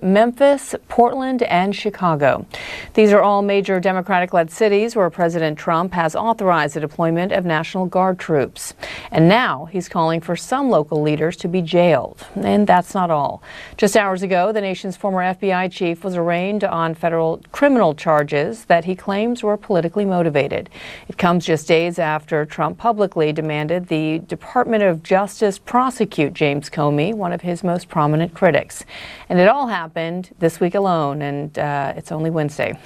Memphis, Portland, and Chicago. These are all major Democratic-led cities where President Trump has authorized the deployment of National Guard troops. And now he's calling for some local leaders to be jailed. And that's not all. Just hours ago, the nation's former FBI chief was arraigned on federal criminal charges that he claims were politically motivated. It comes just days after Trump publicly demanded the Department of Justice prosecute James Comey, one of his most prominent critics. And it all happened this week alone, and it's only Wednesday.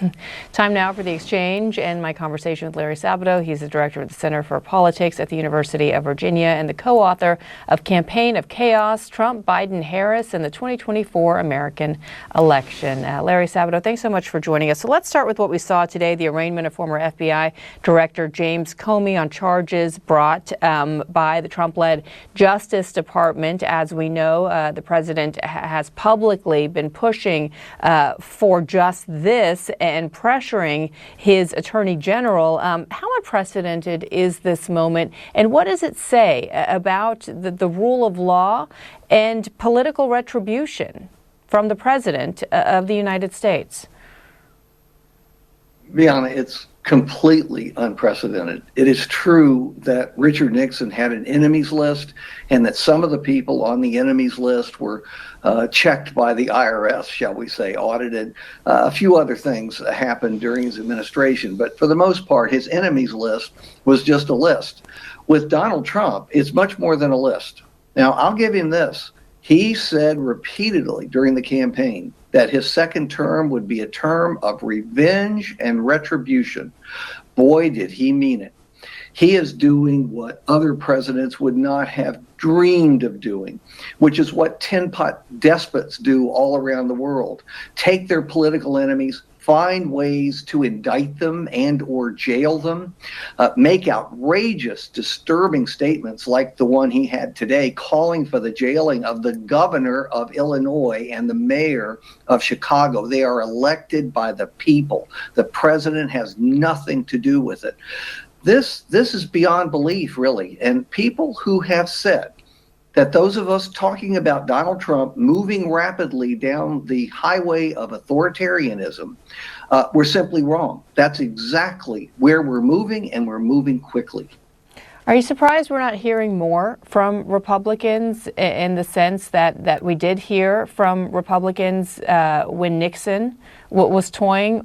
Time now for The Exchange and my conversation with Larry Sabato. He's the director of the Center for Politics at the University of Virginia and the co-author of Campaign of Chaos, Trump, Biden, Harris, and the 2024 American election. Larry Sabato, thanks so much for joining us. So let's start with what we saw today, the arraignment of former FBI Director James Comey on charges brought by the Trump-led Justice Department. As we know, the president has publicly been pushing for just this and pressuring his attorney general. How unprecedented is this moment, and what does it say about the rule of law and political retribution from the president of the United States? Brianna, it's completely unprecedented. It is true that Richard Nixon had an enemies list and that some of the people on the enemies list were checked by the IRS, shall we say, audited. A few other things happened during his administration, but for the most part, his enemies list was just a list. With Donald Trump, it's much more than a list. Now, I'll give him this. He said repeatedly during the campaign that his second term would be a term of revenge and retribution. Boy, did he mean it. He is doing what other presidents would not have dreamed of doing, which is what tin-pot despots do all around the world. Take their political enemies, find ways to indict them and or jail them, make outrageous, disturbing statements like the one he had today, calling for the jailing of the governor of Illinois and the mayor of Chicago. They are elected by the people. The president has nothing to do with it. This is beyond belief, really. And people who have said that those of us talking about Donald Trump moving rapidly down the highway of authoritarianism, we're simply wrong. That's exactly where we're moving, and we're moving quickly. Are you surprised we're not hearing more from Republicans in the sense that we did hear from Republicans when Nixon was toying